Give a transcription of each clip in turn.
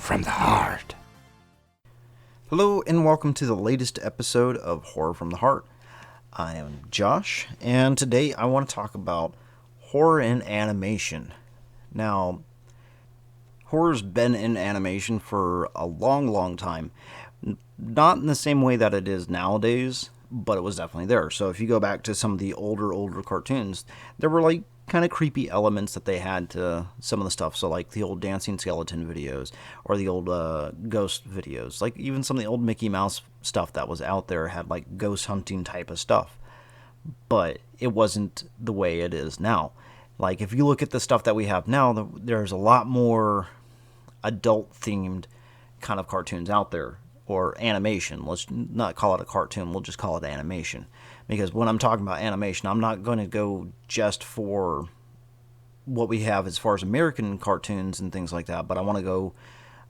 from the Heart. Hello, and welcome to the latest episode of Horror from the Heart. I am Josh, and today I want to talk about horror in animation. Now, horror's been in animation for a long time. Not in the same way that it is nowadays, but it was definitely there. So if you go back to some of the older cartoons, there were like kind of creepy elements that they had to some of the stuff. So like the old dancing skeleton videos or the old ghost videos, like even some of the old Mickey Mouse stuff that was out there had like ghost hunting type of stuff. But it wasn't the way it is now. Like if you look at the stuff that we have now, there's a lot more adult themed kind of cartoons out there, or animation. Let's not call it a cartoon, we'll just call it animation. Because when I'm talking about animation, I'm not going to go just for what we have as far as American cartoons and things like that, but I want to go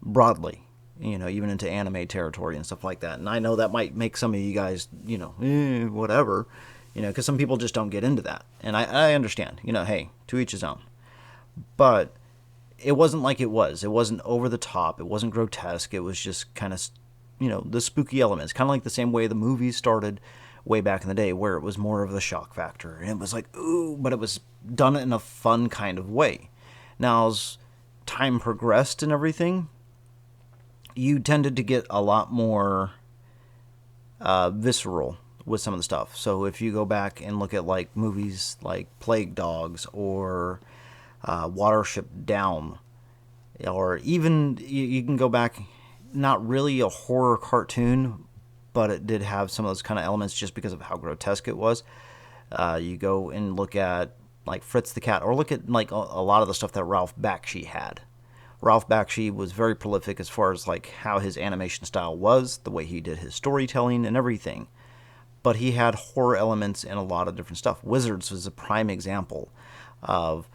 broadly, even into anime territory and stuff like that. And I know that might make some of you guys, whatever, because some people just don't get into that. And I understand, hey, to each his own. But it wasn't like it was. It wasn't over the top. It wasn't grotesque. It was just kind of, the spooky elements. Kind of like the same way the movies started way back in the day, where it was more of the shock factor. And it was like, ooh, but it was done in a fun kind of way. Now, as time progressed and everything, you tended to get a lot more visceral with some of the stuff. So if you go back and look at like movies like Plague Dogs or Watership Down, or even you can go back, not really a horror cartoon, but it did have some of those kind of elements just because of how grotesque it was. You go and look at like Fritz the Cat, or look at like a lot of the stuff that Ralph Bakshi had. Ralph Bakshi was very prolific as far as like how his animation style was, the way he did his storytelling and everything. But he had horror elements in a lot of different stuff. Wizards was a prime example of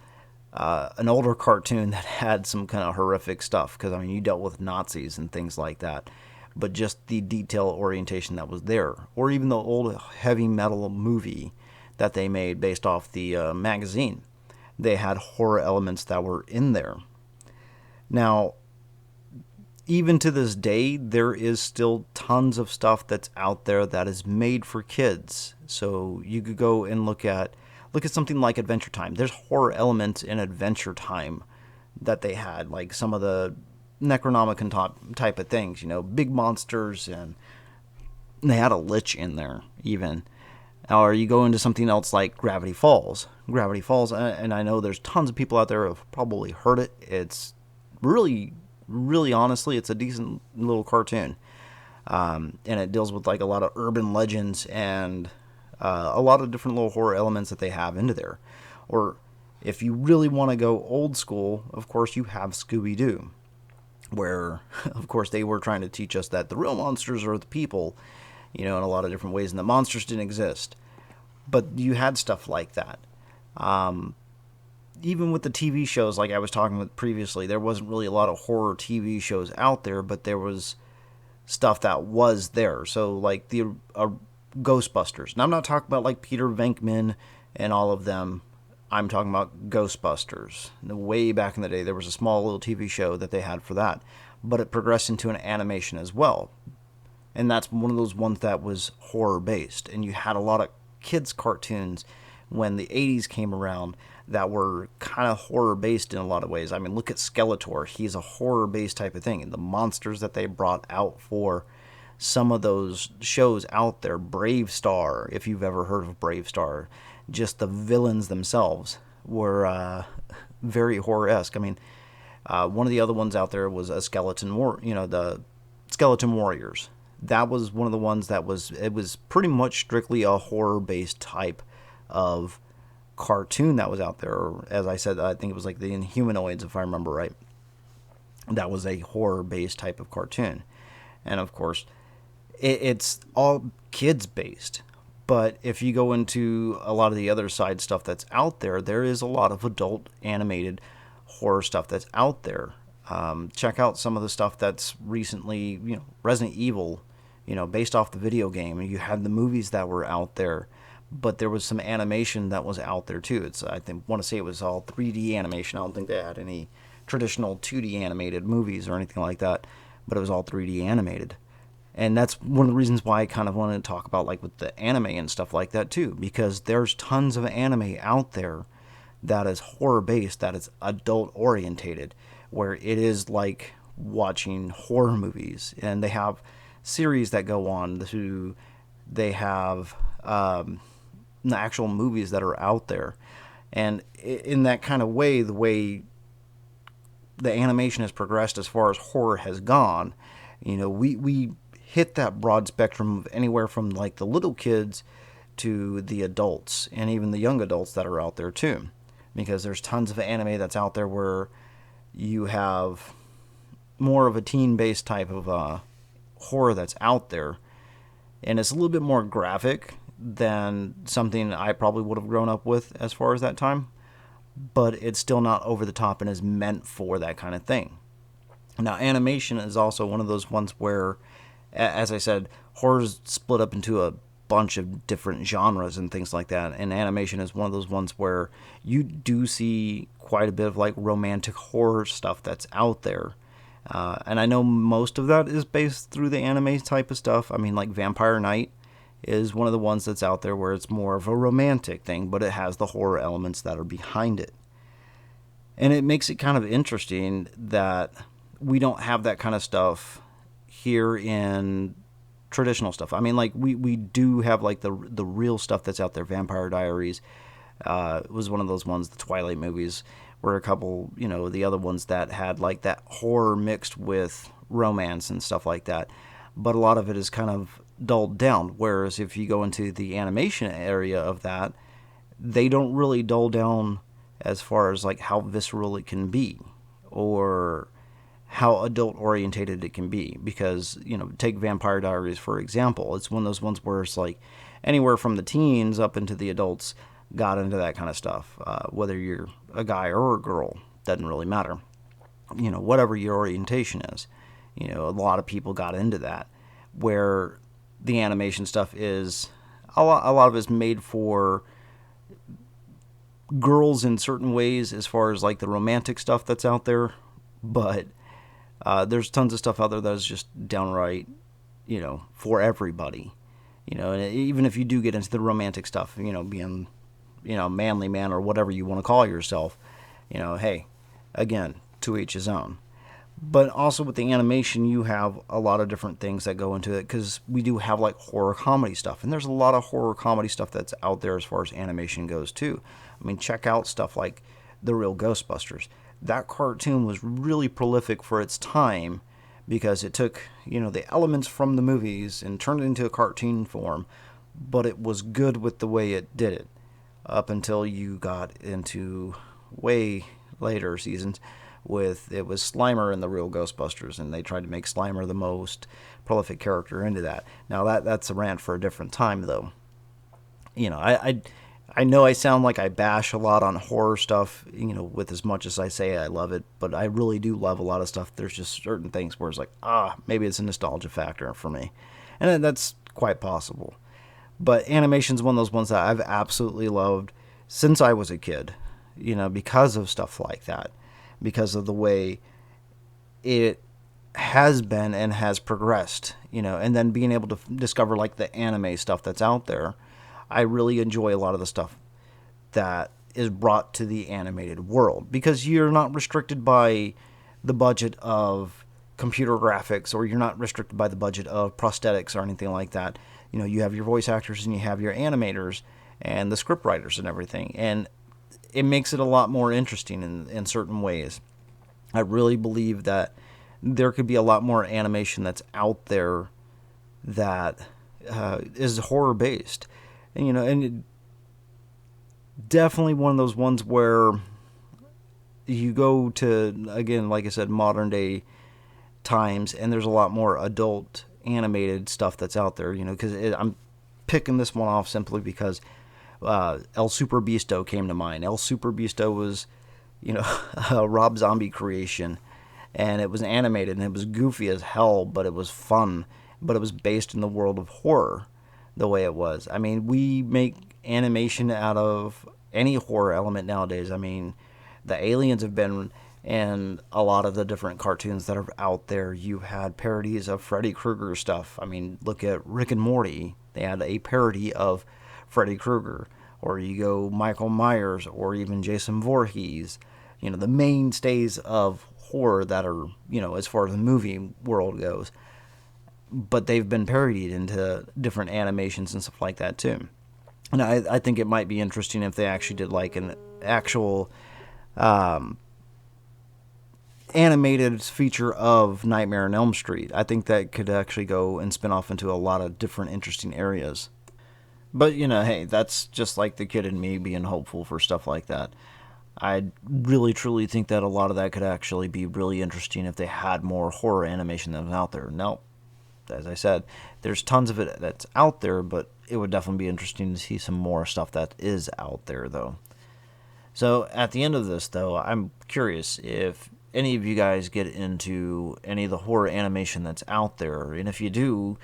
an older cartoon that had some kind of horrific stuff, because you dealt with Nazis and things like that, but just the detail orientation that was there. Or even the old heavy metal movie that they made based off the magazine, they had horror elements that were in there. Now, even to this day, there is still tons of stuff that's out there that is made for kids. So you could go and look at something like Adventure Time. There's horror elements in Adventure Time that they had, like some of the Necronomicon type of things, big monsters, and they had a lich in there even. Or you go into something else like Gravity Falls. Gravity Falls, and I know there's tons of people out there who have probably heard it. It's really, really honestly, it's a decent little cartoon. And it deals with like a lot of urban legends and a lot of different little horror elements that they have into there. Or if you really want to go old school, of course you have Scooby-Doo, where of course they were trying to teach us that the real monsters are the people, in a lot of different ways, and the monsters didn't exist. But you had stuff like that. Even with the TV shows, like I was talking with previously, there wasn't really a lot of horror TV shows out there, but there was stuff that was there. So like the Ghostbusters. And I'm not talking about like Peter Venkman and all of them. I'm talking about Ghostbusters. Way back in the day, there was a small little TV show that they had for that. But it progressed into an animation as well. And that's one of those ones that was horror-based. And you had a lot of kids' cartoons when the 80s came around that were kind of horror-based in a lot of ways. Look at Skeletor. He's a horror-based type of thing. And the monsters that they brought out for some of those shows out there, Brave Star, if you've ever heard of Brave Star, just the villains themselves were very horror-esque. One of the other ones out there was a the Skeleton Warriors. That was one of the ones that it was pretty much strictly a horror-based type of cartoon that was out there. Or, as I said, I think it was like the Inhumanoids, if I remember right. That was a horror-based type of cartoon. And of course, it's all kids-based. But if you go into a lot of the other side stuff that's out there, there is a lot of adult animated horror stuff that's out there. Check out some of the stuff that's recently, Resident Evil, based off the video game. You had the movies that were out there, but there was some animation that was out there too. I want to say it was all 3D animation. I don't think they had any traditional 2D animated movies or anything like that, but it was all 3D animated. And that's one of the reasons why I kind of wanted to talk about like with the anime and stuff like that too, because there's tons of anime out there that is horror based, that is adult orientated, where it is like watching horror movies. And they have series that go on to, they have the actual movies that are out there. And in that kind of way, the way the animation has progressed as far as horror has gone, we hit that broad spectrum of anywhere from like the little kids to the adults and even the young adults that are out there too. Because there's tons of anime that's out there where you have more of a teen-based type of horror that's out there, and it's a little bit more graphic than something I probably would have grown up with as far as that time, but it's still not over the top and is meant for that kind of thing. Now, animation is also one of those ones where, as I said, horror's split up into a bunch of different genres and things like that, and animation is one of those ones where you do see quite a bit of like romantic horror stuff that's out there. And I know most of that is based through the anime type of stuff. I mean, like Vampire Knight is one of the ones that's out there where it's more of a romantic thing, but it has the horror elements that are behind it. And it makes it kind of interesting that we don't have that kind of stuff here in traditional stuff. I mean, like we do have like the real stuff that's out there. Vampire Diaries was one of those ones. The Twilight movies were a couple, the other ones that had like that horror mixed with romance and stuff like that. But a lot of it is kind of dulled down. Whereas if you go into the animation area of that, they don't really dull down as far as like how visceral it can be or how adult orientated it can be. Because, take Vampire Diaries for example. It's one of those ones where it's like anywhere from the teens up into the adults got into that kind of stuff. Whether you're a guy or a girl, doesn't really matter. Whatever your orientation is. A lot of people got into that. Where the animation stuff is, a lot of it's made for girls in certain ways as far as like the romantic stuff that's out there. But there's tons of stuff out there that is just downright, for everybody. And even if you do get into the romantic stuff, being, manly man or whatever you want to call yourself, hey, again, to each his own. But also with the animation, you have a lot of different things that go into it, because we do have like horror comedy stuff, and there's a lot of horror comedy stuff that's out there as far as animation goes too. I mean, check out stuff like The Real Ghostbusters. That cartoon was really prolific for its time because it took, the elements from the movies and turned it into a cartoon form, but it was good with the way it did it up until you got into way later seasons with, it was Slimer and The Real Ghostbusters, and they tried to make Slimer the most prolific character into that. Now that's a rant for a different time though. I know I sound like I bash a lot on horror stuff, with as much as I say I love it, but I really do love a lot of stuff. There's just certain things where it's like, maybe it's a nostalgia factor for me. And that's quite possible. But animation's one of those ones that I've absolutely loved since I was a kid, because of stuff like that. Because of the way it has been and has progressed, and then being able to discover like the anime stuff that's out there. I really enjoy a lot of the stuff that is brought to the animated world, because you're not restricted by the budget of computer graphics, or you're not restricted by the budget of prosthetics or anything like that. You have your voice actors and you have your animators and the script writers and everything, and it makes it a lot more interesting in certain ways. I really believe that there could be a lot more animation that's out there that is horror based. And, and definitely one of those ones where you go to, again, like I said, modern day times, and there's a lot more adult animated stuff that's out there, because I'm picking this one off simply because El Super Beasto came to mind. El Super Beasto was, a Rob Zombie creation, and it was animated, and it was goofy as hell, but it was fun, but it was based in the world of horror. The way it was. I mean, we make animation out of any horror element nowadays. I mean, the aliens have been And a lot of the different cartoons that are out there, you had parodies of Freddy Krueger stuff. I mean, look at Rick and Morty. They had a parody of Freddy Krueger. Or you go Michael Myers or even Jason Voorhees. The mainstays of horror that are, as far as the movie world goes. But they've been parodied into different animations and stuff like that too. And I think it might be interesting if they actually did like an actual animated feature of Nightmare on Elm Street. I think that could actually go and spin off into a lot of different interesting areas. But, hey, that's just like the kid in me being hopeful for stuff like that. I really truly think that a lot of that could actually be really interesting if they had more horror animation that was out there. Now, as I said, there's tons of it that's out there, but it would definitely be interesting to see some more stuff that is out there, though. So at the end of this, though, I'm curious if any of you guys get into any of the horror animation that's out there, and if you do,